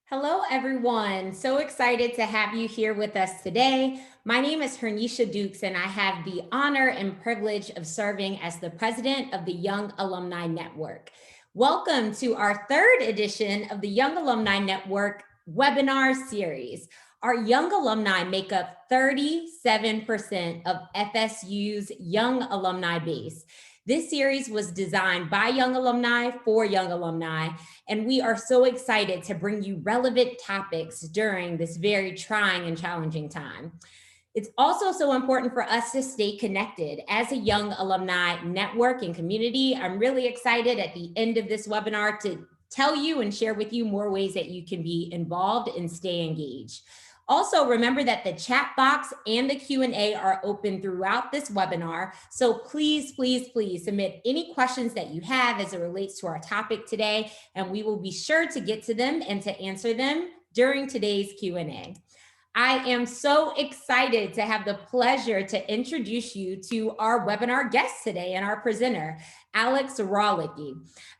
Hello, everyone. So excited to have you here with us today. My name is Hernisha Dukes, and I have the honor and privilege of serving as the president of the Young Alumni Network. Welcome to our third edition of the Young Alumni Network webinar series. Our young alumni make up 37% of FSU's young alumni base. This series was designed by young alumni for young alumni, and we are so excited to bring you relevant topics during this very trying and challenging time. It's also so important for us to stay connected as a young alumni network and community. I'm really excited at the end of this webinar to tell you and share with you more ways that you can be involved and stay engaged. Also, remember that the chat box and the Q&A are open throughout this webinar. So please, please, please submit any questions that you have as it relates to our topic today, and we will be sure to get to them and to answer them during today's Q&A. I am so excited to have the pleasure to introduce you to our webinar guest today and our presenter, Alex Rawlicki.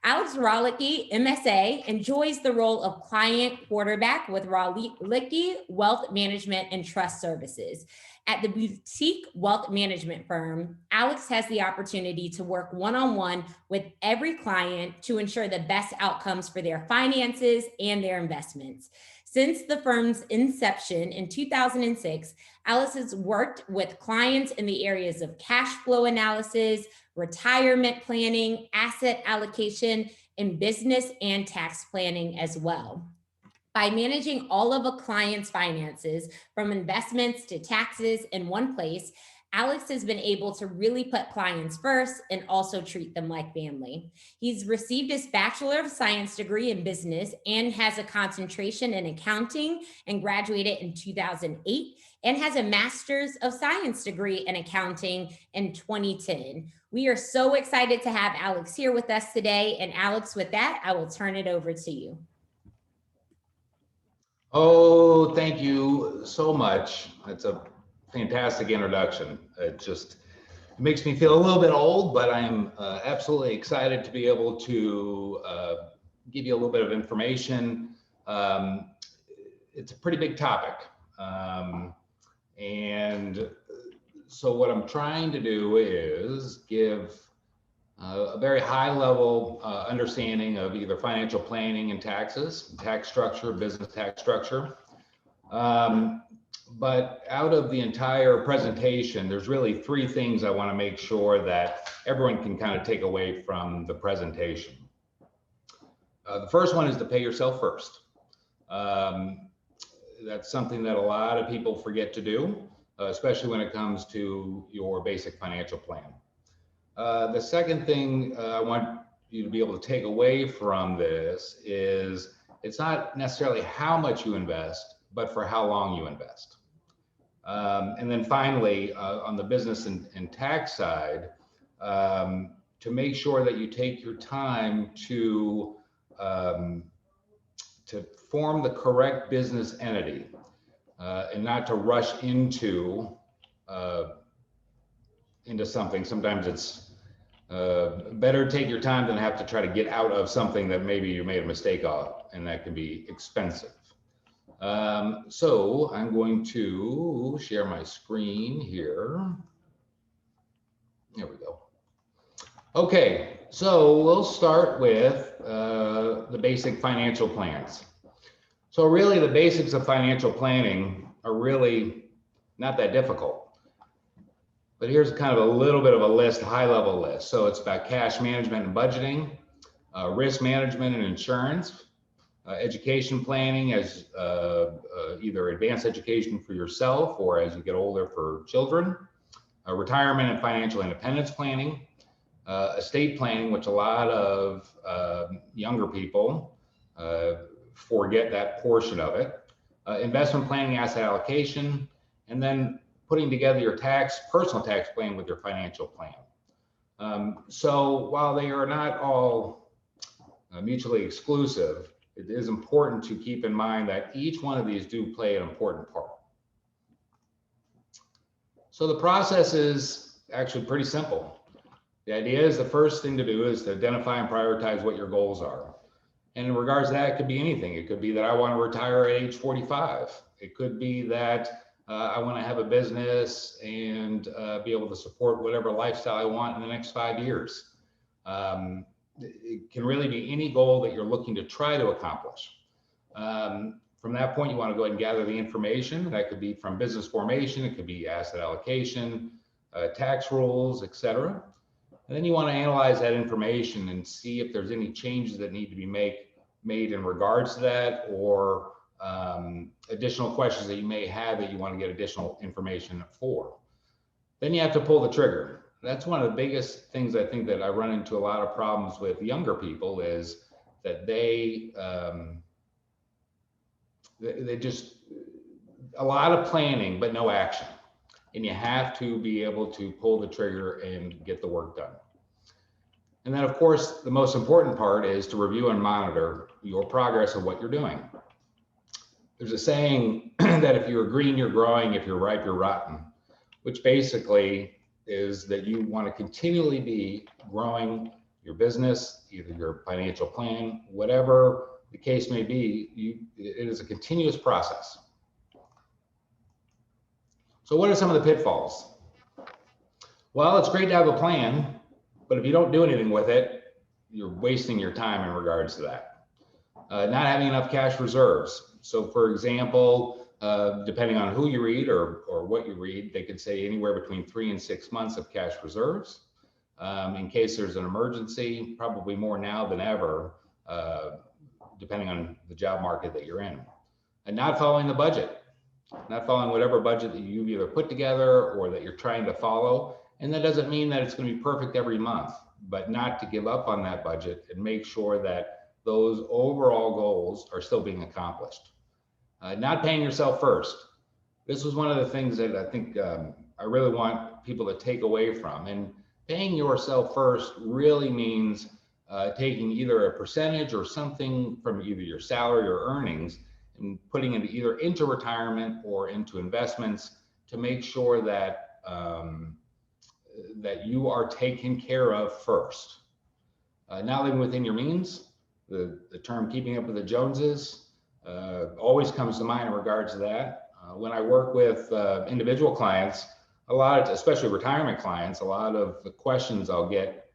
Alex Rawlicki, MSA, enjoys the role of client quarterback with Rawlicki Wealth Management and Trust Services. At the boutique wealth management firm, Alex has the opportunity to work one-on-one with every client to ensure the best outcomes for their finances and their investments. Since the firm's inception in 2006, Alex has worked with clients in the areas of cash flow analysis, retirement planning, asset allocation, and business and tax planning as well. By managing all of a client's finances, from investments to taxes in one place, Alex has been able to really put clients first and also treat them like family. He's received his Bachelor of Science degree in business and has a concentration in accounting and graduated in 2008 and has a Master's of Science degree in accounting in 2010. We are so excited to have Alex here with us today. And Alex, with that, I will turn it over to you. Oh, thank you so much. It's a fantastic introduction. It makes me feel a little bit old, but I'm absolutely excited to be able to give you a little bit of information. It's a pretty big topic. And so what I'm trying to do is give a very high level understanding of either financial planning and taxes, tax structure, business tax structure. But out of the entire presentation, there's really three things I want to make sure that everyone can kind of take away from the presentation. The first one is to pay yourself first. That's something that a lot of people forget to do, especially when it comes to your basic financial plan. The second thing I want you to be able to take away from this is it's not necessarily how much you invest, but for how long you invest. And then finally, on the business and tax side, to make sure that you take your time to form the correct business entity and not to rush into something. Sometimes it's better to take your time than have to try to get out of something that maybe you made a mistake of, and that can be expensive. So I'm going to share my screen here. There we go. Okay, so we'll start with the basic financial plans. So really the basics of financial planning are really not that difficult. But here's kind of a little bit of a list, high level list. So it's about cash management and budgeting, risk management and insurance, education planning as either advanced education for yourself or as you get older for children, retirement and financial independence planning, estate planning, which a lot of younger people forget that portion of it, investment planning, asset allocation, and then putting together your personal tax plan with your financial plan. So while they are not all mutually exclusive, it is important to keep in mind that each one of these do play an important part. So the process is actually pretty simple. The idea is the first thing to do is to identify and prioritize what your goals are. And in regards to that, it could be anything. It could be that I want to retire at age 45. It could be that I want to have a business and be able to support whatever lifestyle I want in the next 5 years. It can really be any goal that you're looking to try to accomplish. From that point, you want to go ahead and gather the information. That could be from business formation, it could be asset allocation, tax rules, etc. And then you want to analyze that information and see if there's any changes that need to be made in regards to that, or additional questions that you may have that you want to get additional information for. Then you have to pull the trigger. That's one of the biggest things I think that I run into a lot of problems with younger people, is that they just, a lot of planning, but no action. And you have to be able to pull the trigger and get the work done. And then, of course, the most important part is to review and monitor your progress of what you're doing. There's a saying that if you're green, you're growing, if you're ripe, you're rotten, which basically is that you want to continually be growing your business, either your financial plan, whatever the case may be. It is a continuous process. So what are some of the pitfalls? Well, it's great to have a plan, but if you don't do anything with it, you're wasting your time in regards to that. Not having enough cash reserves. So for example, depending on who you read or what you read, they could say anywhere between 3 and 6 months of cash reserves. In case there's an emergency, probably more now than ever, depending on the job market that you're in. And not following the budget, not following whatever budget that you've either put together or that you're trying to follow. And that doesn't mean that it's going to be perfect every month, but not to give up on that budget and make sure that those overall goals are still being accomplished. Not paying yourself first. This was one of the things that I think I really want people to take away from. And paying yourself first really means taking either a percentage or something from either your salary or earnings and putting it either into retirement or into investments to make sure that that you are taken care of first. Not living within your means, the term keeping up with the Joneses always comes to mind in regards to that. When I work with individual clients, a lot of, especially retirement clients, a lot of the questions I'll get,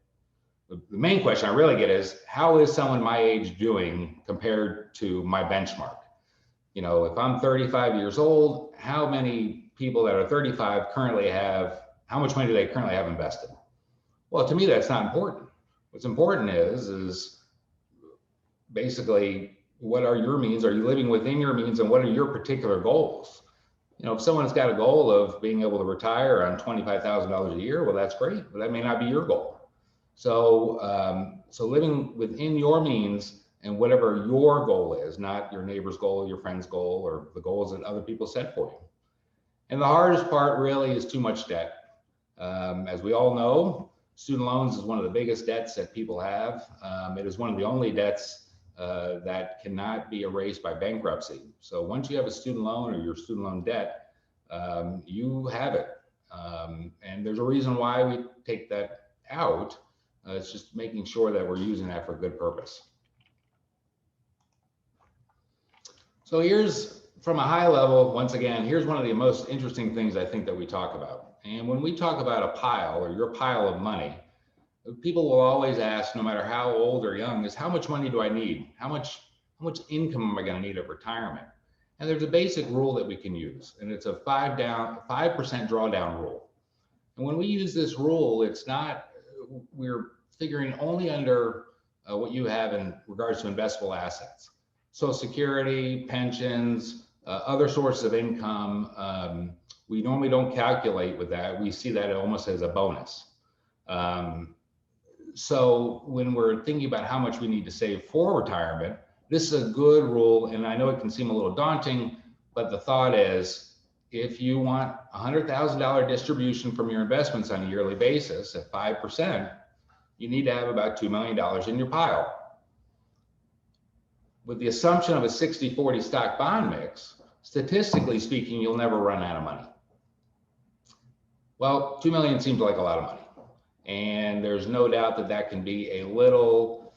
the main question I really get is, how is someone my age doing compared to my benchmark? You know, if I'm 35 years old, how many people that are 35 currently have, how much money do they currently have invested? Well, to me, that's not important. What's important is basically, what are your means? Are you living within your means, and what are your particular goals? You know, if someone's got a goal of being able to retire on $25,000 a year, well, that's great, but that may not be your goal. So, so living within your means and whatever your goal is, not your neighbor's goal, your friend's goal, or the goals that other people set for you. And the hardest part really is too much debt. As we all know, student loans is one of the biggest debts that people have. It is one of the only debts that cannot be erased by bankruptcy. So once you have a student loan or your student loan debt, you have it. And there's a reason why we take that out. It's just making sure that we're using that for a good purpose. So here's, from a high level, once again, here's one of the most interesting things I think that we talk about. And when we talk about a pile or your pile of money, people will always ask, no matter how old or young, is how much money do I need? How much income am I going to need at retirement? And there's a basic rule that we can use, and it's a 5% drawdown rule. And when we use this rule, it's not, we're figuring only under what you have in regards to investable assets. Social Security, pensions, other sources of income, we normally don't calculate with that. We see that almost as a bonus. So when we're thinking about how much we need to save for retirement, this is a good rule. And I know it can seem a little daunting, but the thought is, if you want a $100,000 distribution from your investments on a yearly basis at 5%, you need to have about $2 million in your pile. With the assumption of a 60-40 stock bond mix, statistically speaking, you'll never run out of money. Well, 2 million seems like a lot of money. And there's no doubt that that can be a little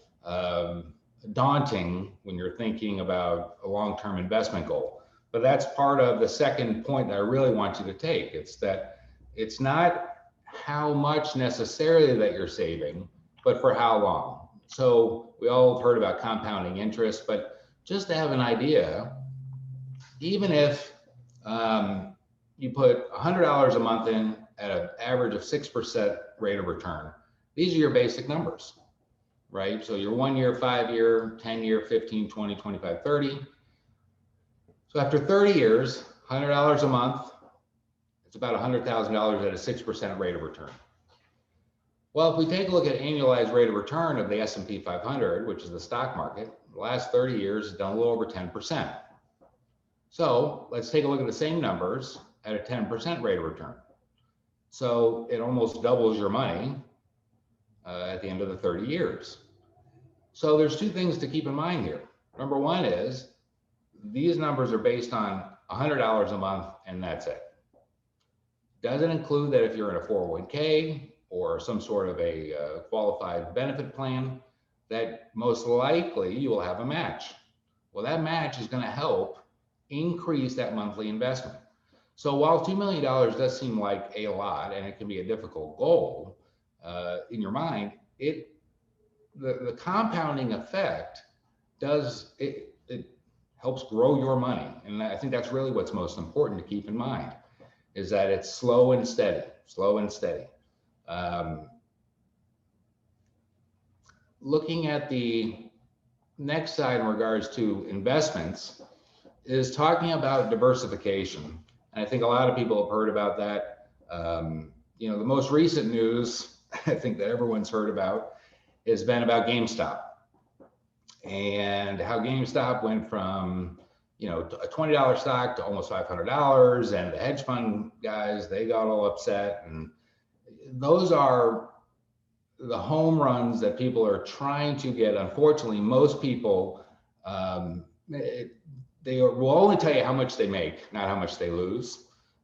daunting when you're thinking about a long-term investment goal. But that's part of the second point that I really want you to take. It's that it's not how much necessarily that you're saving, but for how long. So we all have heard about compounding interest, but just to have an idea, even if you put $100 a month in at an average of 6% rate of return, these are your basic numbers, right? So your 1 year, 5 year, 10 year, 15, 20, 25, 30. So after 30 years, $100 a month, it's about $100,000 at a 6% rate of return. Well, if we take a look at annualized rate of return of the S&P 500, which is the stock market, the last 30 years has done a little over 10%. So let's take a look at the same numbers at a 10% rate of return. So it almost doubles your money at the end of the 30 years. So there's two things to keep in mind here. Number one is these numbers are based on $100 a month and that's it. Doesn't include that if you're in a 401k or some sort of a qualified benefit plan, that most likely you will have a match. Well, that match is going to help increase that monthly investment. So while $2 million does seem like a lot, and it can be a difficult goal in your mind, the compounding effect does, it helps grow your money. And I think that's really what's most important to keep in mind, is that it's slow and steady, slow and steady. Looking at the next side in regards to investments is talking about diversification. And I think a lot of people have heard about that. You know, the most recent news I think that everyone's heard about has been about GameStop and how GameStop went from, you know, a $20 stock to almost $500, and the hedge fund guys, they got all upset. And those are the home runs that people are trying to get. Unfortunately, most people, they will only tell you how much they make, not how much they lose.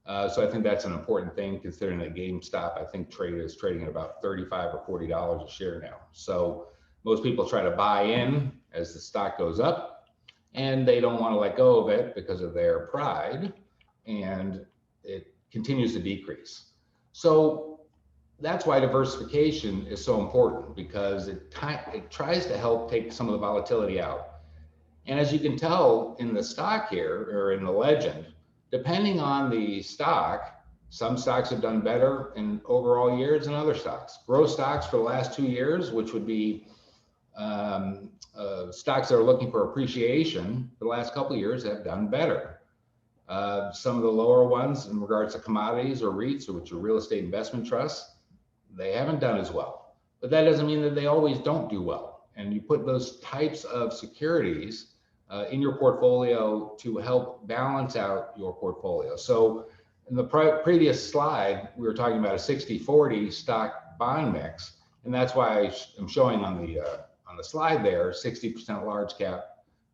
So I think that's an important thing, considering that GameStop, I think, is trading at about $35 or $40 a share now. So most people try to buy in as the stock goes up, and they don't want to let go of it because of their pride, and it continues to decrease. So that's why diversification is so important, because it tries to help take some of the volatility out. And as you can tell in the stock here, or in the legend, depending on the stock, some stocks have done better in overall years than other stocks. Growth stocks for the last 2 years, which would be stocks that are looking for appreciation for the last couple of years, have done better. Some of the lower ones in regards to commodities or REITs, which are real estate investment trusts, they haven't done as well. But that doesn't mean that they always don't do well. And you put those types of securities in your portfolio to help balance out your portfolio. So in the previous slide, we were talking about a 60-40 stock bond mix, and that's why I'm showing on the slide there 60% large cap,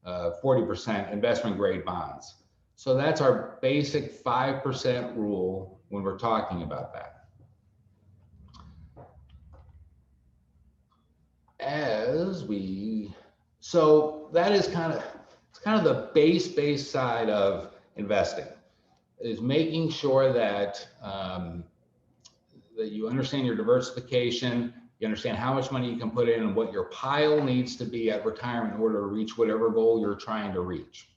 40% investment grade bonds. So that's our basic 5% rule when we're talking about that. So that is kind of the base side of investing, is making sure that that you understand your diversification, you understand how much money you can put in, and what your pile needs to be at retirement in order to reach whatever goal you're trying to reach.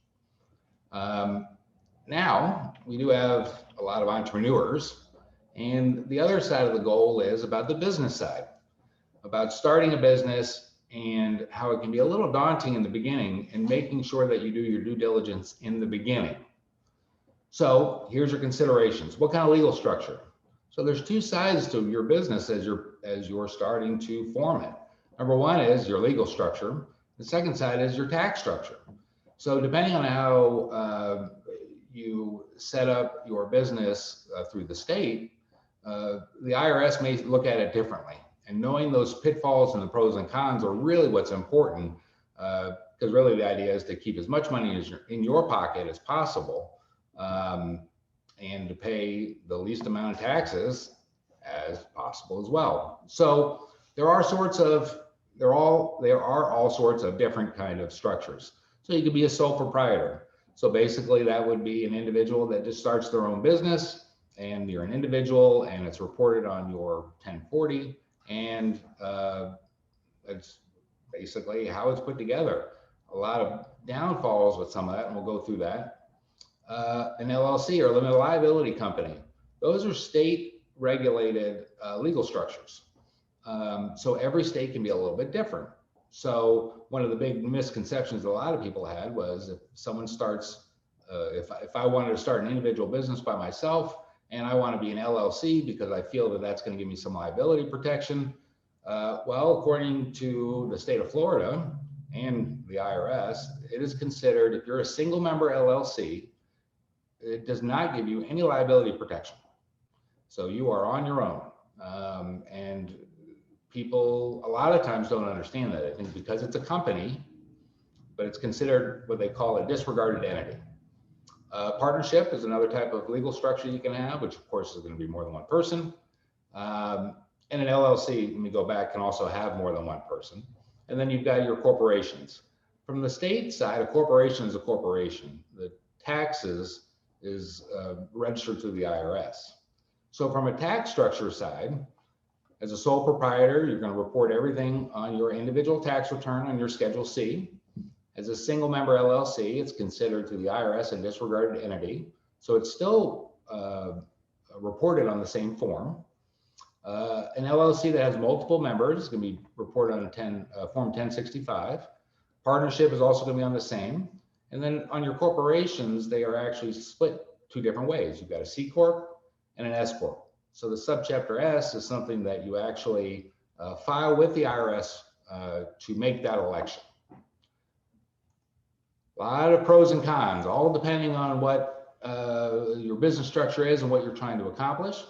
Now, we do have a lot of entrepreneurs, and the other side of the goal is about the business side, about starting a business and how it can be a little daunting in the beginning, and making sure that you do your due diligence in the beginning. So here's your considerations. What kind of legal structure? So there's two sides to your business as you're starting to form it. Number one is your legal structure. The second side is your tax structure. So depending on how you set up your business through the state, the IRS may look at it differently. And knowing those pitfalls and the pros and cons are really what's important, because really the idea is to keep as much money as in your pocket as possible, and to pay the least amount of taxes as possible as well. So there are sorts of there are all sorts of different kind of structures. So you could be a sole proprietor. So basically that would be an individual that just starts their own business, and you're an individual and it's reported on your 1040, and it's basically how it's put together. A lot of downfalls with some of that, and we'll go through that. An LLC, or limited liability company. Those are state regulated legal structures. So every state can be a little bit different. So one of the big misconceptions a lot of people had was, if someone starts, if I wanted to start an individual business by myself and I want to be an LLC because I feel that that's going to give me some liability protection. Well, according to the state of Florida and the IRS, it is considered, if you're a single member LLC, it does not give you any liability protection. So you are on your own. And people a lot of times don't understand that. I think because it's a company, but it's considered what they call a disregarded entity. Partnership is another type of legal structure you can have, which of course is going to be more than one person. And an LLC, let me go back, can also have more than one person. And then you've got your corporations. From the state side, a corporation is a corporation. The taxes is registered to the IRS. So from a tax structure side, as a sole proprietor, you're going to report everything on your individual tax return on your Schedule C. As a single member LLC, it's considered to the IRS a disregarded entity. So it's still reported on the same form. An LLC that has multiple members is going to be reported on a Form 1065. Partnership is also going to be on the same. And then on your corporations, they are actually split two different ways. You've got a C Corp and an S Corp. So the subchapter S is something that you actually file with the IRS to make that election. A lot of pros and cons, all depending on what your business structure is and what you're trying to accomplish.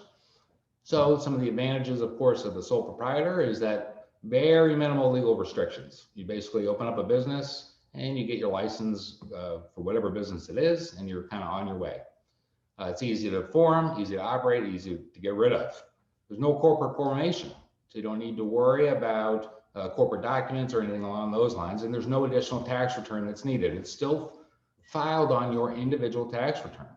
So some of the advantages, of course, of the sole proprietor is that very minimal legal restrictions. You basically open up a business and you get your license for whatever business it is, and you're kind of on your way. It's easy to form, easy to operate, easy to get rid of. There's no corporate formation, so you don't need to worry about corporate documents or anything along those lines, and there's no additional tax return that's needed. It's still filed on your individual tax return.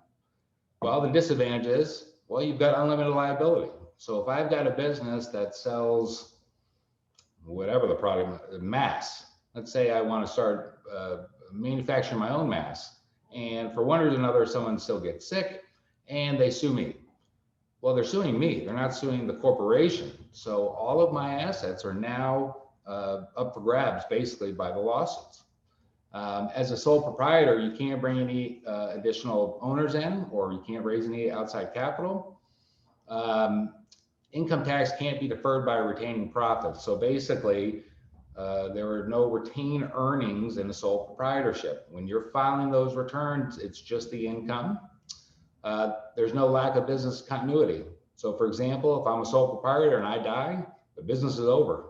Well, the disadvantage is, well, you've got unlimited liability. So if I've got a business that sells whatever the product, mass, let's say I want to start manufacturing my own mass, and for one reason or another, someone still gets sick and they sue me. Well, they're suing me. They're not suing the corporation. So all of my assets are now up for grabs, basically, by the lawsuits. As a sole proprietor, you can't bring any additional owners in, or you can't raise any outside capital. Income tax can't be deferred by retaining profits. So basically, there are no retained earnings in the sole proprietorship. When you're filing those returns, it's just the income. There's no lack of business continuity. So for example, if I'm a sole proprietor and I die, the business is over.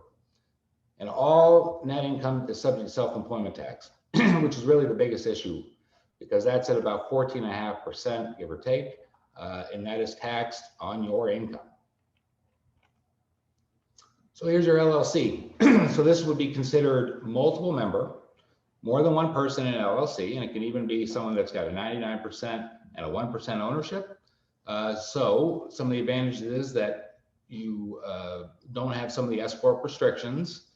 And all net income is subject to self-employment tax, which is really the biggest issue, because that's at about 14.5%, give or take, and that is taxed on your income. So here's your LLC. So this would be considered multiple member, more than one person in an LLC, and it can even be someone that's got a 99% and a 1% ownership. So some of the advantages is that you don't have some of the S Corp restrictions.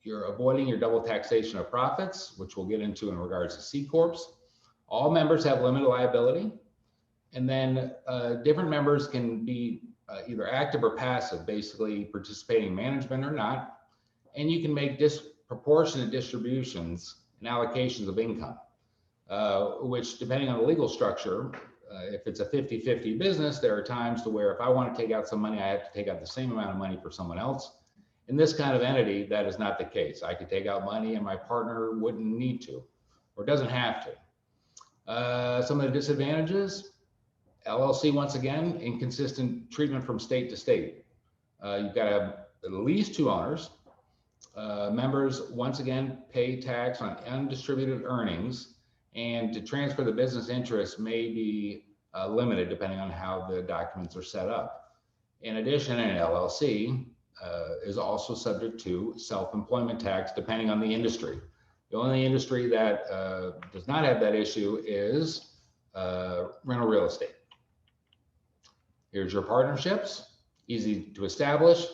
You're avoiding your double taxation of profits, which we'll get into in regards to C Corps. All members have limited liability. And then different members can be either active or passive, basically participating in management or not. And you can make disproportionate distributions and allocations of income, which, depending on the legal structure, if it's a 50-50 business, there are times to where if I want to take out some money, I have to take out the same amount of money for someone else. In this kind of entity, that is not the case. I could take out money and my partner wouldn't need to, or doesn't have to. Some of the disadvantages: LLC, once again, inconsistent treatment from state to state. You've got to have at least 2 owners. Members, once again, pay tax on undistributed earnings, and to transfer the business interest may be limited depending on how the documents are set up. In addition, in an LLC, is also subject to self-employment tax, depending on the industry. The only industry that does not have that issue is rental real estate. Here's your partnerships, easy to establish.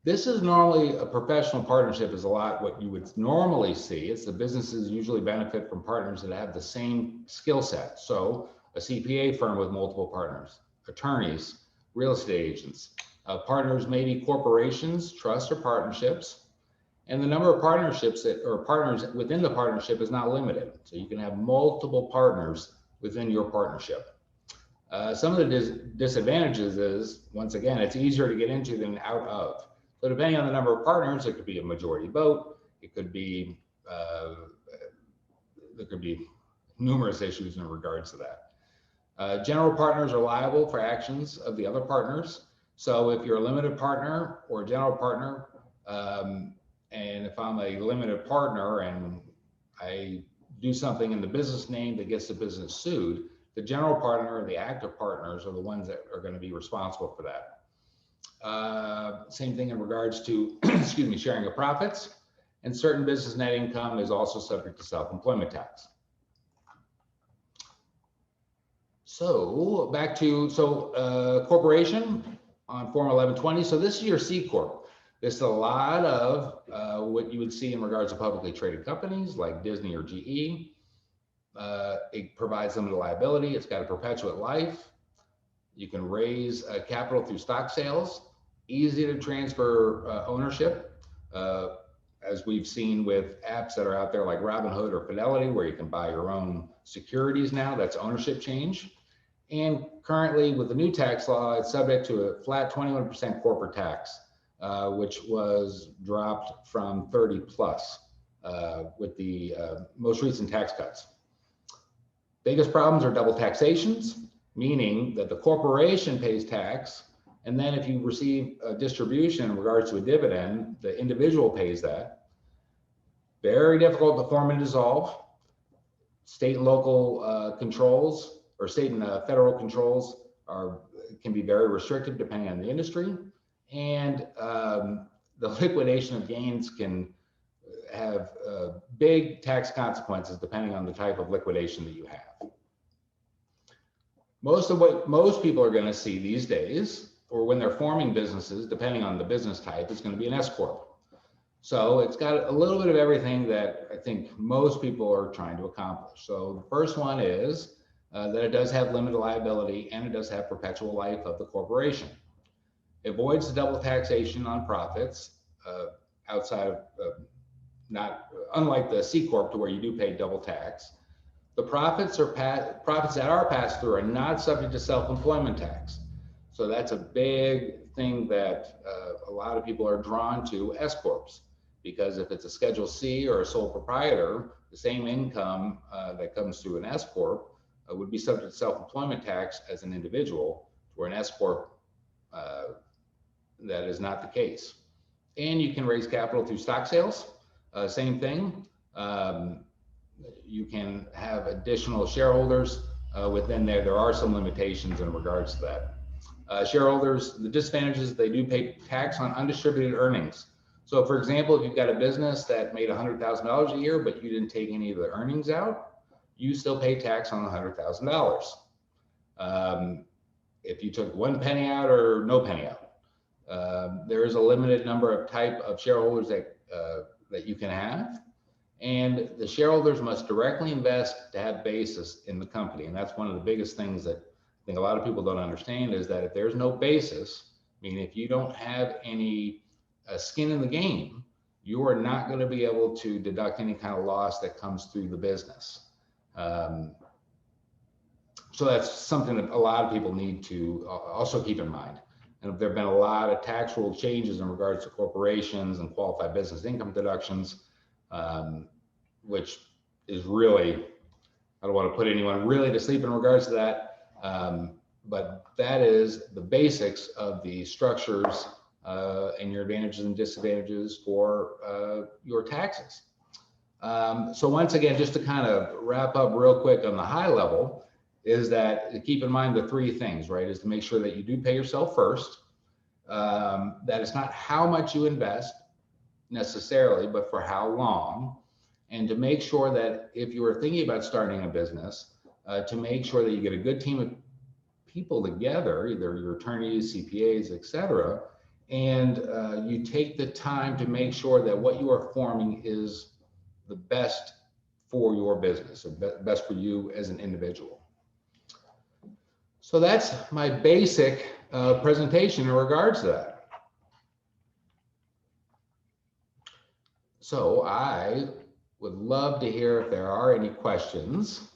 This is normally a professional partnership is a lot what you would normally see. It's the businesses usually benefit from partners that have the same skill set. So a CPA firm with multiple partners, attorneys, real estate agents. Partners may be corporations, trusts, or partnerships. And the number of partnerships or partners within the partnership is not limited. So you can have multiple partners within your partnership. Some of the disadvantages is, once again, it's easier to get into than out of. So depending on the number of partners, it could be a majority vote. It could be, there could be numerous issues in regards to that. General partners are liable for actions of the other partners. So if you're a limited partner or a general partner, and if I'm a limited partner and I do something in the business name that gets the business sued, the general partner or the active partners are the ones that are going to be responsible for that. Same thing in regards to, excuse me, sharing of profits, and certain business net income is also subject to self-employment tax. So back to, corporation on Form 1120. So this is your C Corp. This is a lot of what you would see in regards to publicly traded companies like Disney or GE. It provides limited liability. It's got a perpetuate life. You can raise capital through stock sales, easy to transfer ownership, as we've seen with apps that are out there like Robinhood or Fidelity, where you can buy your own securities now. That's ownership change. And currently with the new tax law, it's subject to a flat 21% corporate tax, which was dropped from 30 plus with the most recent tax cuts. Biggest problems are double taxations, meaning that the corporation pays tax, and then if you receive a distribution in regards to a dividend, the individual pays that. Very difficult to form and dissolve. State and local controls, or state and federal controls can be very restrictive depending on the industry. And the liquidation of gains can have big tax consequences depending on the type of liquidation that you have. Most of what most people are going to see these days, or when they're forming businesses, depending on the business type, is going to be an S Corp. So it's got a little bit of everything that I think most people are trying to accomplish. So the first one is that it does have limited liability and it does have perpetual life of the corporation. It avoids the double taxation on profits outside of unlike the C Corp, to where you do pay double tax. The profits that are passed through are not subject to self-employment tax. So that's a big thing that a lot of people are drawn to S Corps, because if it's a Schedule C or a sole proprietor, the same income that comes through an S Corp would be subject to self-employment tax as an individual, where an S Corp that is not the case. And you can raise capital through stock sales. Same thing. You can have additional shareholders within there. There are some limitations in regards to that. Shareholders, the disadvantages, they do pay tax on undistributed earnings. So for example, if you've got a business that made $100,000 a year, but you didn't take any of the earnings out, you still pay tax on the $100,000. If you took 1 penny out or no penny out, there is a limited number of type of shareholders that you can have. And the shareholders must directly invest to have basis in the company. And that's one of the biggest things that I think a lot of people don't understand, is that if there's no basis, meaning if you don't have any skin in the game, you are not going to be able to deduct any kind of loss that comes through the business. So that's something that a lot of people need to also keep in mind. And there have been a lot of tax rule changes in regards to corporations and qualified business income deductions, which is really, I don't want to put anyone really to sleep in regards to that, but that is the basics of the structures and your advantages and disadvantages for your taxes. So once again, just to kind of wrap up real quick on the high level, is that keep in mind the three things, right? Is to make sure that you do pay yourself first. that it's not how much you invest necessarily, but for how long, and to make sure that if you are thinking about starting a business, to make sure that you get a good team of people together, either your attorneys, CPAs, et cetera, and you take the time to make sure that what you are forming is the best for your business, or best for you as an individual. So that's my basic presentation in regards to that. So I would love to hear if there are any questions.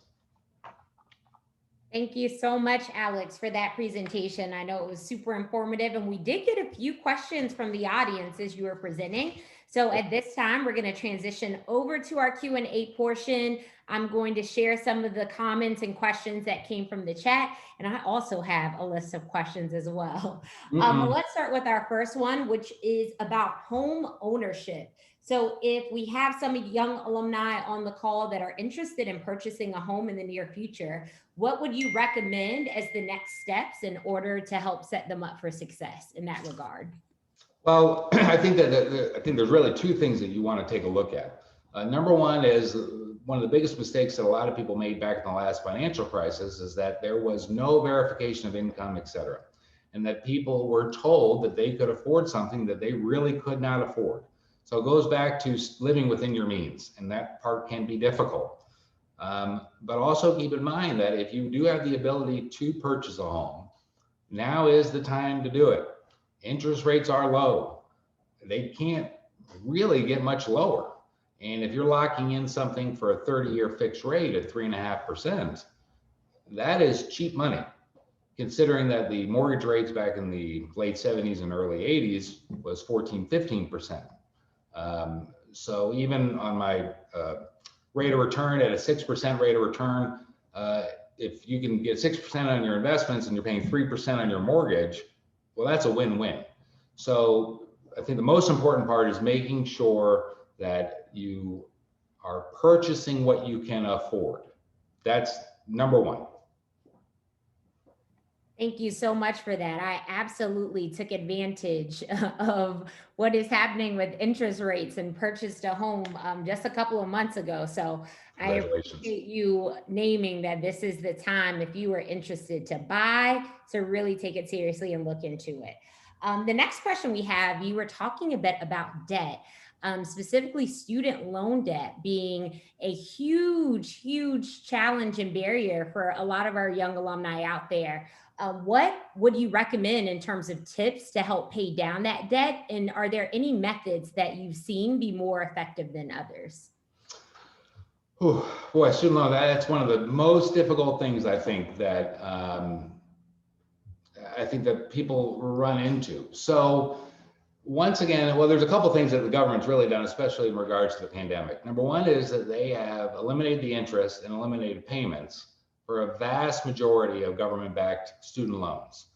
Thank you so much, Alex, for that presentation. I know it was super informative, and we did get a few questions from the audience as you were presenting. So at this time, we're going to transition over to our Q&A portion. I'm going to share some of the comments and questions that came from the chat, and I also have a list of questions as well. Let's start with our first one, which is about home ownership. So if we have some young alumni on the call that are interested in purchasing a home in the near future, what would you recommend as the next steps in order to help set them up for success in that regard? Well, I think there's really two things that you want to take a look at. Number one is one of the biggest mistakes that a lot of people made back in the last financial crisis is that there was no verification of income, et cetera, and that people were told that they could afford something that they really could not afford. So it goes back to living within your means, and that part can be difficult. But also keep in mind that if you do have the ability to purchase a home, now is the time to do it. Interest rates are low. They can't really get much lower. And if you're locking in something for a 30-year fixed rate at 3.5%, that is cheap money, considering that the mortgage rates back in the late 70s and early 80s was 14, 15%. So even on my rate of return at a 6% rate of return, if you can get 6% on your investments and you're paying 3% on your mortgage, well, that's a win-win. So I think the most important part is making sure that you are purchasing what you can afford. That's number one. Thank you so much for that. I absolutely took advantage of what is happening with interest rates and purchased a home just a couple of months ago. So I appreciate you naming that this is the time, if you are interested to buy, to really take it seriously and look into it. The next question we have, you were talking a bit about debt. Specifically student loan debt being a huge challenge and barrier for a lot of our young alumni out there. What would you recommend in terms of tips to help pay down that debt? And are there any methods that you've seen be more effective than others? Ooh, boy, student loan, that's one of the most difficult things I think that people run into. So once again, well, there's a couple things that the government's really done, especially in regards to the pandemic. Number one is that they have eliminated the interest and eliminated payments for a vast majority of government-backed student loans.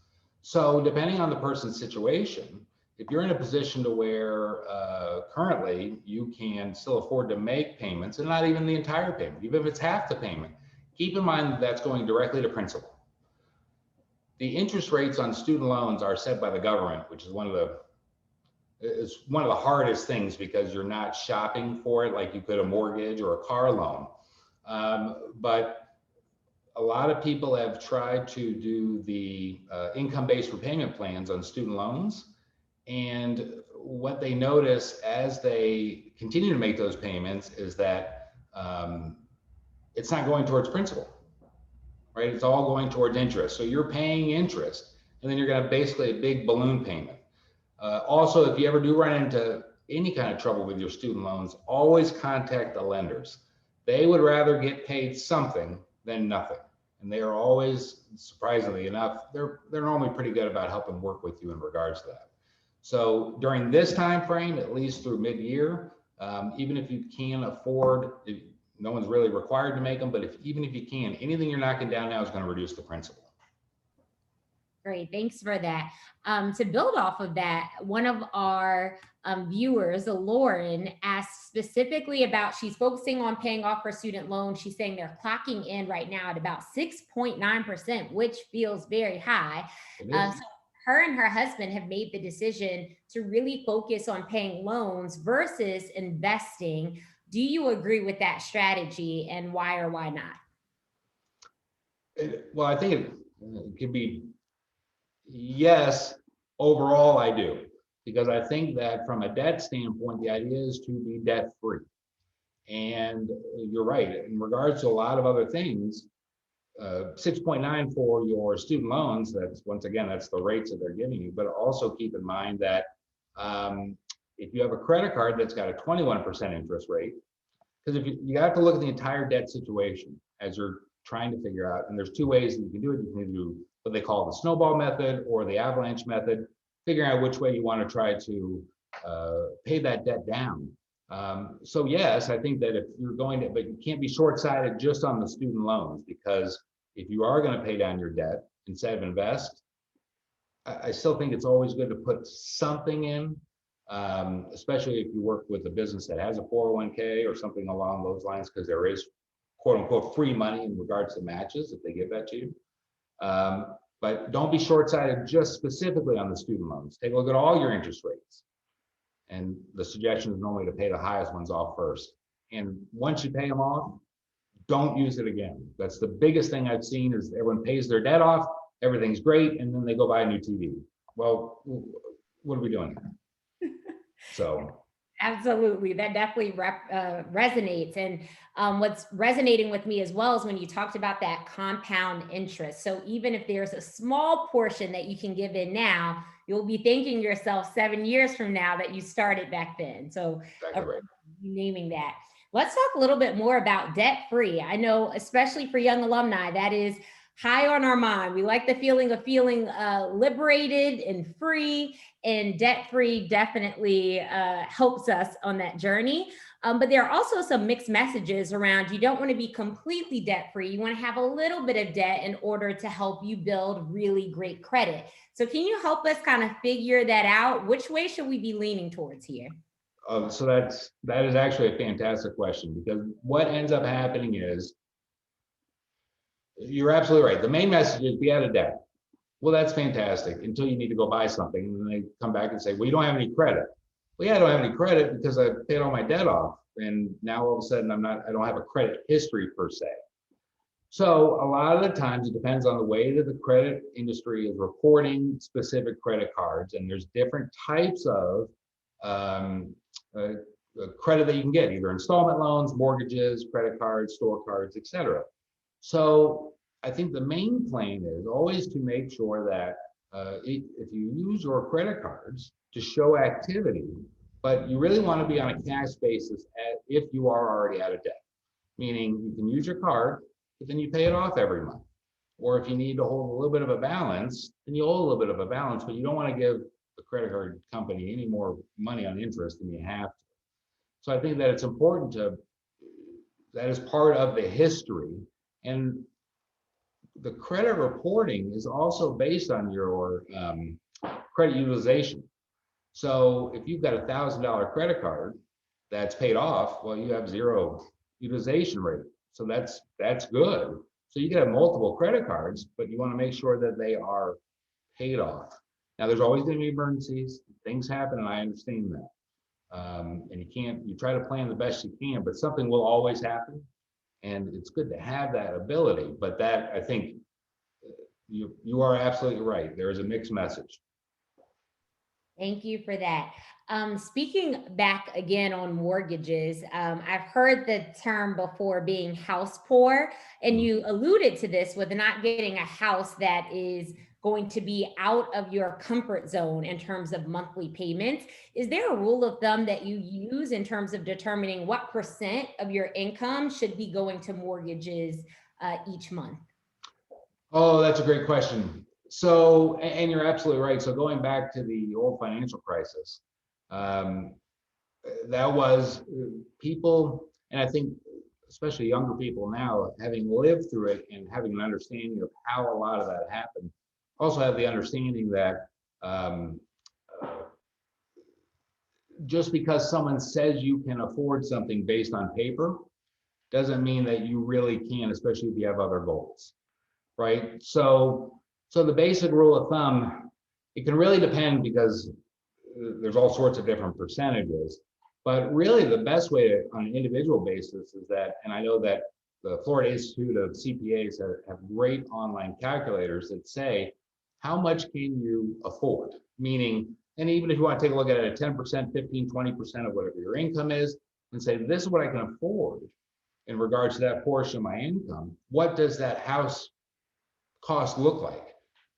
So depending on the person's situation, if you're in a position to where currently you can still afford to make payments, and not even the entire payment, even if it's half the payment, keep in mind that that's going directly to principal. The interest rates on student loans are set by the government, which is one of the hardest things because you're not shopping for it like you could a mortgage or a car loan. But a lot of people have tried to do the income-based repayment plans on student loans. And what they notice as they continue to make those payments is that it's not going towards principal, right? It's all going towards interest. So you're paying interest, and then you're going to basically a big balloon payment. Also, if you ever do run into any kind of trouble with your student loans, always contact the lenders. They would rather get paid something than nothing. And they are always, surprisingly enough, they're normally pretty good about helping work with you in regards to that. So during this time frame, at least through mid-year, even if you can afford, no one's really required to make them, but even if you can, anything you're knocking down now is going to reduce the principal. Great, thanks for that. To build off of that, one of our viewers, Lauren, asked specifically about, she's focusing on paying off her student loan. She's saying they're clocking in right now at about 6.9%, which feels very high. So her and her husband have made the decision to really focus on paying loans versus investing. Do you agree with that strategy, and why or why not? Well, I think it could be yes. Overall, I do, because I think that from a debt standpoint, the idea is to be debt free. And you're right, in regards to a lot of other things, 6.9 for your student loans, that's once again, that's the rates that they're giving you. But also keep in mind that if you have a credit card that's got a 21% interest rate, because if you have to look at the entire debt situation as you're trying to figure out, and there's two ways that you can do it. You can do what they call the snowball method or the avalanche method, figuring out which way you want to try to pay that debt down. So yes, I think that if you're going to, but you can't be short-sighted just on the student loans, because if you are going to pay down your debt instead of invest, I still think it's always good to put something in, especially if you work with a business that has a 401k or something along those lines, because there is quote unquote free money in regards to matches if they give that to you. But don't be short-sighted just specifically on the student loans. Take a look at all your interest rates. And the suggestion is normally to pay the highest ones off first. And once you pay them off, don't use it again. That's the biggest thing I've seen, is everyone pays their debt off, everything's great, and then they go buy a new TV. Well, what are we doing? So. Absolutely. That definitely resonates. And what's resonating with me as well is when you talked about that compound interest. So even if there's a small portion that you can give in now, you'll be thanking yourself 7 years from now that you started back then. So Exactly right. naming that. Let's talk a little bit more about debt free. I know, especially for young alumni, that is high on our mind. We like the feeling of feeling liberated and free, and debt free definitely helps us on that journey. But there are also some mixed messages around, you don't want to be completely debt free. You want to have a little bit of debt in order to help you build really great credit. So can you help us kind of figure that out? Which way should we be leaning towards here? So that is actually a fantastic question, because what ends up happening is, you're absolutely right. The main message is be out of debt. Well, that's fantastic until you need to go buy something, and then they come back and say, well, you don't have any credit. Well, yeah, I don't have any credit because I paid all my debt off, and now all of a sudden I don't have a credit history per se. So a lot of the times it depends on the way that the credit industry is reporting specific credit cards, and there's different types of credit that you can get, either installment loans, mortgages, credit cards, store cards, etc. So I think the main plan is always to make sure that if you use your credit cards to show activity, but you really want to be on a cash basis if you are already out of debt, meaning you can use your card, but then you pay it off every month. Or if you need to hold a little bit of a balance, then you hold a little bit of a balance, but you don't want to give the credit card company any more money on interest than you have to. So I think that it's important that is part of the history. And the credit reporting is also based on your credit utilization. So if you've got $1,000 credit card that's paid off, well, you have zero utilization rate. So that's good. So you can have multiple credit cards, but you want to make sure that they are paid off. Now, there's always going to be emergencies. Things happen, and I understand that. And you try to plan the best you can, but something will always happen. And it's good to have that ability. But that, I think, you are absolutely right. There is a mixed message. Thank you for that. Speaking back again on mortgages, I've heard the term before, being house poor, and you alluded to this with not getting a house that is going to be out of your comfort zone in terms of monthly payments. Is there a rule of thumb that you use in terms of determining what percent of your income should be going to mortgages each month? Oh, that's a great question. So, and you're absolutely right. So going back to the old financial crisis, um, that was people, and I think especially younger people now, having lived through it and having an understanding of how a lot of that happened, also have the understanding that just because someone says you can afford something based on paper doesn't mean that you really can, especially if you have other goals, right? So the basic rule of thumb It can really depend because there's all sorts of different percentages. But really the best way to, on an individual basis is that, and I know that the Florida Institute of CPAs have great online calculators that say, how much can you afford? Meaning, and even if you want to take a look at it at 10%, 15, 20% of whatever your income is, and say, this is what I can afford in regards to that portion of my income, what does that house cost look like?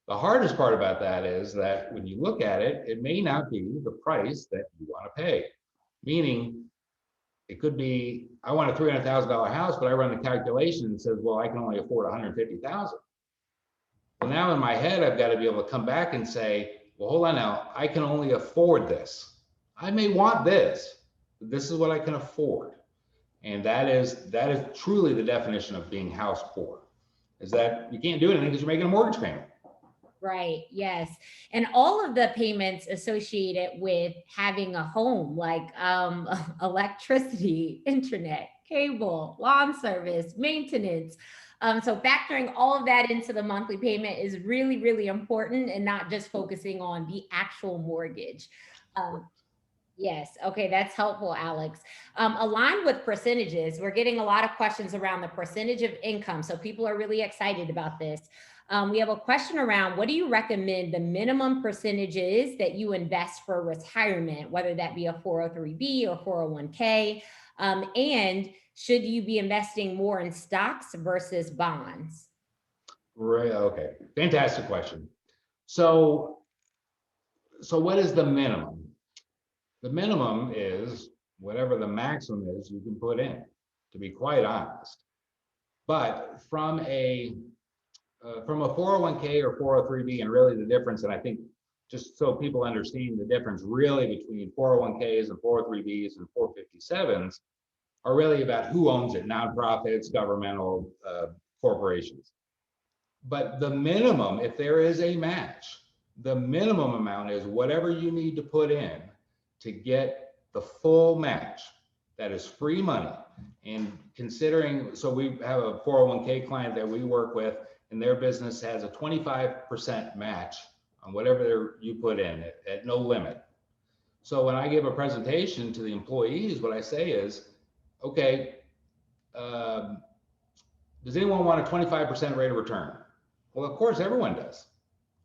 The hardest part about that is that when you look at it, it may not be the price that you want to pay. Meaning, it could be, I want a $300,000 house, but I run the calculation and says, well, I can only afford 150,000. Well, now in my head, I've got to be able to come back and say, well, hold on now, I can only afford this. I may want this, but this is what I can afford. And that is truly the definition of being house poor, is that you can't do anything because you're making a mortgage payment. Right. Yes. And all of the payments associated with having a home, like electricity, internet, cable, lawn service, maintenance. So factoring all of that into the monthly payment is really, really important, and not just focusing on the actual mortgage. Yes. Okay. That's helpful, Alex. Aligned with percentages, we're getting a lot of questions around the percentage of income. So people are really excited about this. We have a question around, what do you recommend the minimum percentages that you invest for retirement, whether that be a 403B or 401k? And should you be investing more in stocks versus bonds? Right. Okay. Fantastic question. So what is the minimum? The minimum is whatever the maximum is you can put in, to be quite honest. But from a 401k or 403b, and really the difference, and I think just so people understand the difference really between 401ks and 403bs and 457s are really about who owns it, nonprofits, governmental corporations. But the minimum, if there is a match, the minimum amount is whatever you need to put in to get the full match. That is free money. And considering, so we have a 401k client that we work with, and their business has a 25% match on whatever you put in at no limit. So when I give a presentation to the employees, what I say is, okay, does anyone want a 25% rate of return? Well, of course, everyone does.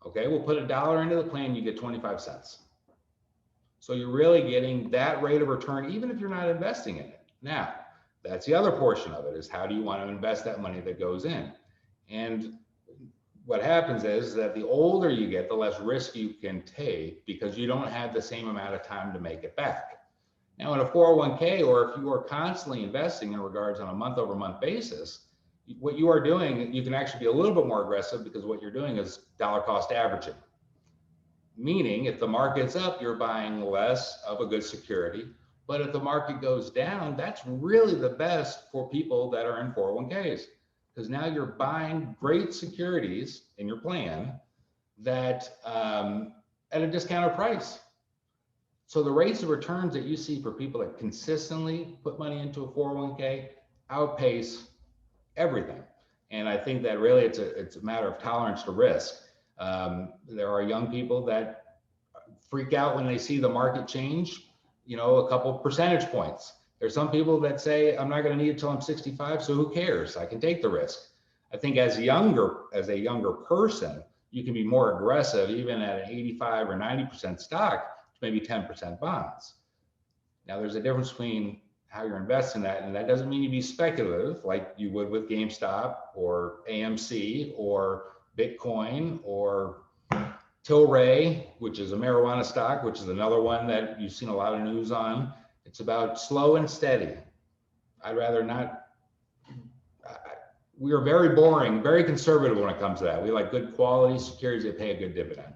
Okay, we'll put $1 into the plan, you get 25 cents. So you're really getting that rate of return, even if you're not investing in it. Now, that's the other portion of it, is how do you want to invest that money that goes in? And what happens is that the older you get, the less risk you can take, because you don't have the same amount of time to make it back. Now, in a 401k, or if you are constantly investing in regards on a month over month basis, what you are doing, you can actually be a little bit more aggressive, because what you're doing is dollar cost averaging. Meaning, if the market's up, you're buying less of a good security. But if the market goes down, that's really the best for people that are in 401ks, because now you're buying great securities in your plan that at a discounted price. So the rates of returns that you see for people that consistently put money into a 401k outpace everything. And I think that really it's a matter of tolerance to risk. There are young people that freak out when they see the market change, a couple percentage points. There's some people that say, I'm not going to need it till I'm 65, so who cares? I can take the risk. I think as a younger person, you can be more aggressive, even at an 85 or 90% stock, to maybe 10% bonds. Now, there's a difference between how you're investing that, and that doesn't mean you be speculative like you would with GameStop or AMC or Bitcoin or Tilray, which is a marijuana stock, which is another one that you've seen a lot of news on. It's about slow and steady. I'd rather not. We are very boring, very conservative when it comes to that. We like good quality securities that pay a good dividend.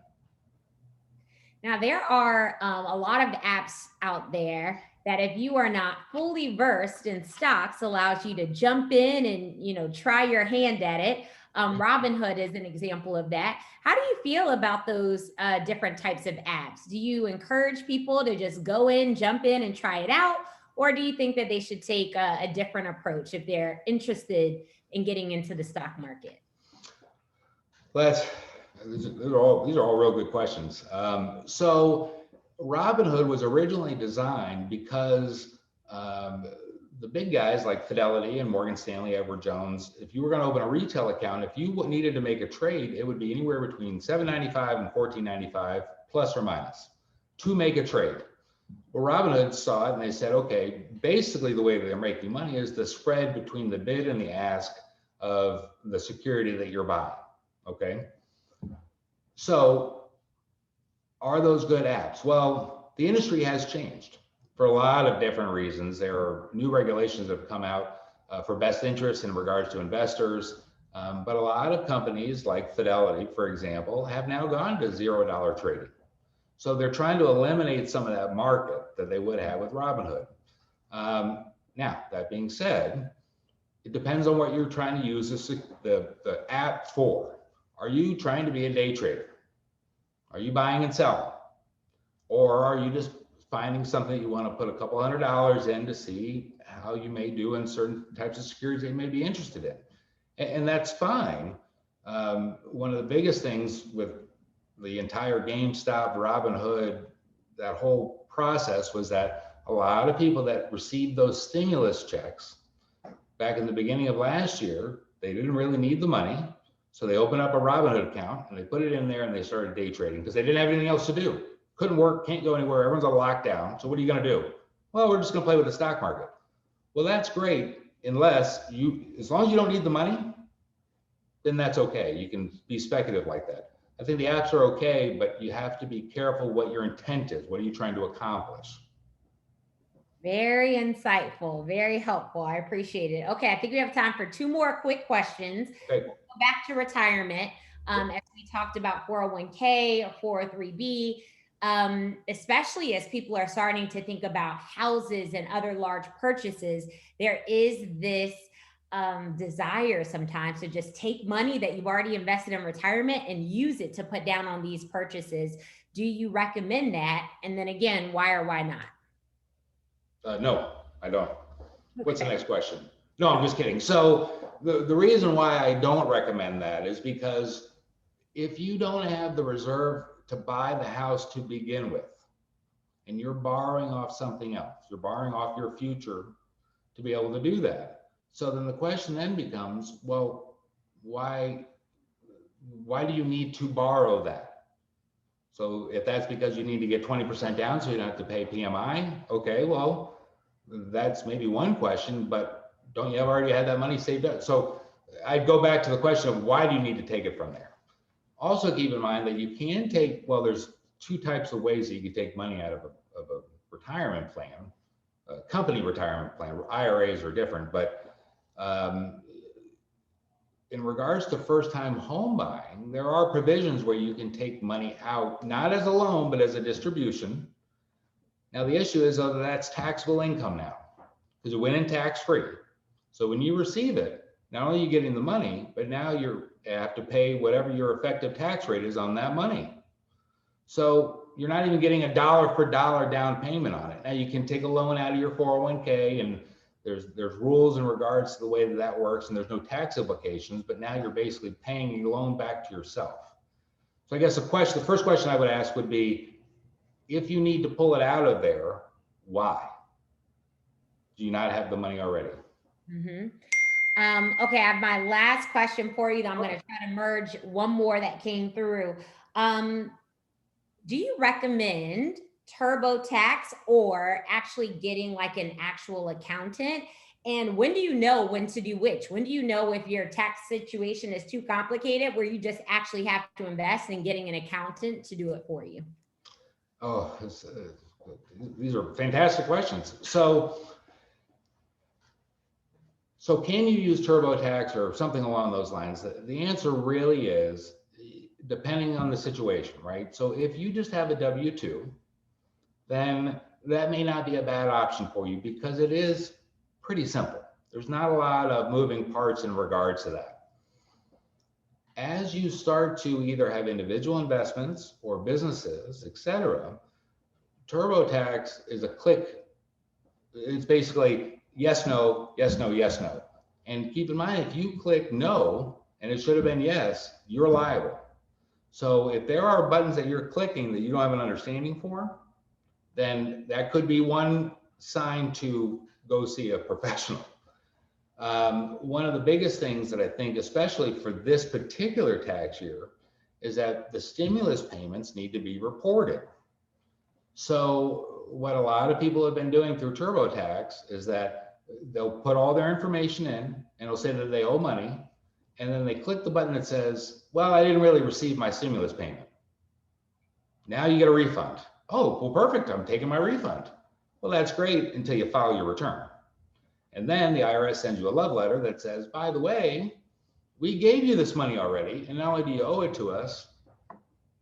Now, there are a lot of apps out there that, if you are not fully versed in stocks, allows you to jump in and, try your hand at it. Robinhood is an example of that. How do you feel about those different types of apps? Do you encourage people to just go in, jump in and try it out? Or do you think that they should take a different approach if they're interested in getting into the stock market? Well, These are all real good questions. So Robinhood was originally designed because the big guys like Fidelity and Morgan Stanley, Edward Jones, if you were going to open a retail account, if you needed to make a trade, it would be anywhere between $7.95 and $14.95 plus or minus to make a trade. Well, Robinhood saw it and they said, okay, basically the way that they're making money is the spread between the bid and the ask of the security that you're buying. Okay. So are those good apps? Well, the industry has changed for a lot of different reasons. There are new regulations that have come out for best interest in regards to investors. But a lot of companies like Fidelity, for example, have now gone to $0 trading. So they're trying to eliminate some of that market that they would have with Robinhood. Now, that being said, it depends on what you're trying to use the app for. Are you trying to be a day trader? Are you buying and selling? Or are you just finding something you want to put a couple $100s in to see how you may do in certain types of securities that you may be interested in? And that's fine. One of the biggest things with the entire GameStop, Robinhood, that whole process was that a lot of people that received those stimulus checks back in the beginning of last year, they didn't really need the money. So they opened up a Robinhood account and they put it in there and they started day trading because they didn't have anything else to do. Couldn't work, can't go anywhere. Everyone's on lockdown. So what are you going to do? Well, we're just going to play with the stock market. Well, that's great. As long as you don't need the money, then that's okay. You can be speculative like that. I think the apps are okay, but you have to be careful what your intent is. What are you trying to accomplish? Very insightful, very helpful. I appreciate it. Okay, I think we have time for two more quick questions. Okay. We'll go back to retirement. As we talked about 401k or 403b, especially as people are starting to think about houses and other large purchases, there is this desire sometimes to just take money that you've already invested in retirement and use it to put down on these purchases. Do you recommend that? And then again, why or why not? No, I don't. What's the next question? No, I'm just kidding. So the reason why I don't recommend that is because if you don't have the reserve to buy the house to begin with, and you're borrowing off something else, you're borrowing off your future to be able to do that. So then the question then becomes, well, why do you need to borrow that? So if that's because you need to get 20% down so you don't have to pay PMI, okay, well, that's maybe one question, but don't you already have that money saved up? So I'd go back to the question of why do you need to take it from there? Also keep in mind that you can take, well, there's two types of ways that you can take money out of a retirement plan. A company retirement plan, IRAs are different, but in regards to first-time home buying, there are provisions where you can take money out, not as a loan, but as a distribution. Now, the issue is whether that's taxable income now, because it went in tax-free. So when you receive it, not only are you getting the money, but now you have to pay whatever your effective tax rate is on that money. So you're not even getting a dollar for dollar down payment on it. Now you can take a loan out of your 401k, and there's rules in regards to the way that works, and there's no tax implications, but now you're basically paying your loan back to yourself. So I guess the first question I would ask would be, if you need to pull it out of there, why? Do you not have the money already? Mm-hmm. Okay, I have my last question for you. I'm going to try to merge one more that came through. Do you recommend TurboTax or actually getting like an actual accountant? And when do you know when to do which? When do you know if your tax situation is too complicated where you just actually have to invest in getting an accountant to do it for you? Oh, these are fantastic questions. So can you use TurboTax or something along those lines? The answer really is depending on the situation, right? So if you just have a W-2, then that may not be a bad option for you because it is pretty simple. There's not a lot of moving parts in regards to that. As you start to either have individual investments or businesses, etc., TurboTax is a click. It's basically yes, no, yes, no, yes, no. And keep in mind, if you click no, and it should have been yes, you're liable. So if there are buttons that you're clicking that you don't have an understanding for, then that could be one sign to go see a professional. One of the biggest things that I think, especially for this particular tax year, is that the stimulus payments need to be reported. So what a lot of people have been doing through TurboTax is that they'll put all their information in and it'll say that they owe money. And then they click the button that says, well, I didn't really receive my stimulus payment. Now you get a refund. Oh, well, perfect. I'm taking my refund. Well, that's great until you file your return. And then the IRS sends you a love letter that says, by the way, we gave you this money already. And not only do you owe it to us,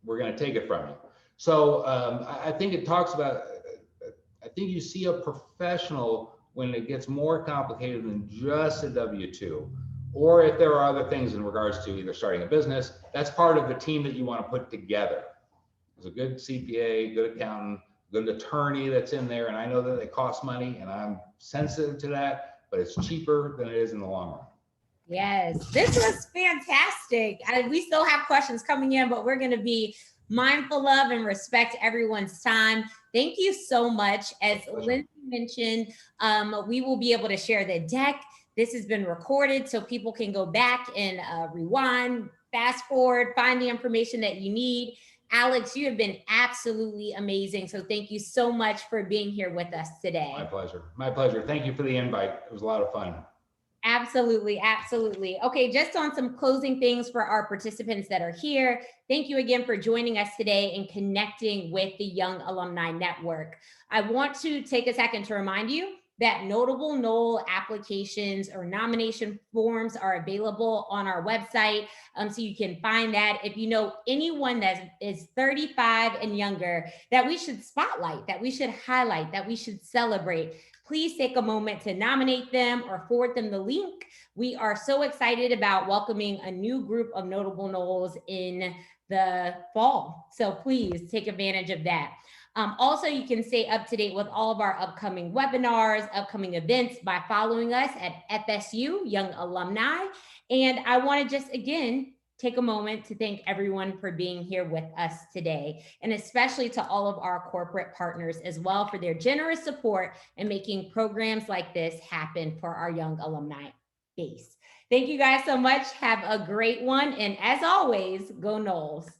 we're going to take it from you. So I think it talks about, I think you see a professional when it gets more complicated than just a W-2. Or if there are other things in regards to either starting a business, that's part of the team that you want to put together. There's a good CPA, good accountant, good attorney that's in there. And I know that they cost money and I'm sensitive to that, but it's cheaper than it is in the long run. Yes, this was fantastic. We still have questions coming in, but we're going to be mindful of and respect everyone's time. Thank you so much. As Lindsay mentioned, we will be able to share the deck. This has been recorded so people can go back and rewind, fast forward, find the information that you need. Alex, you have been absolutely amazing. So thank you so much for being here with us today. My pleasure. My pleasure. Thank you for the invite. It was a lot of fun. Absolutely. Absolutely. Okay. Just on some closing things for our participants that are here. Thank you again for joining us today and connecting with the Young Alumni Network. I want to take a second to remind you that notable NOL applications or nomination forms are available on our website. So you can find that. If you know anyone that is 35 and younger that we should spotlight, that we should highlight, that we should celebrate, please take a moment to nominate them or forward them the link. We are so excited about welcoming a new group of notable NOLs in the fall. So please take advantage of that. Also, you can stay up to date with all of our upcoming webinars, upcoming events by following us at FSU, Young Alumni. And I want to just, again, take a moment to thank everyone for being here with us today, and especially to all of our corporate partners as well for their generous support and making programs like this happen for our young alumni base. Thank you guys so much. Have a great one. And as always, go Noles.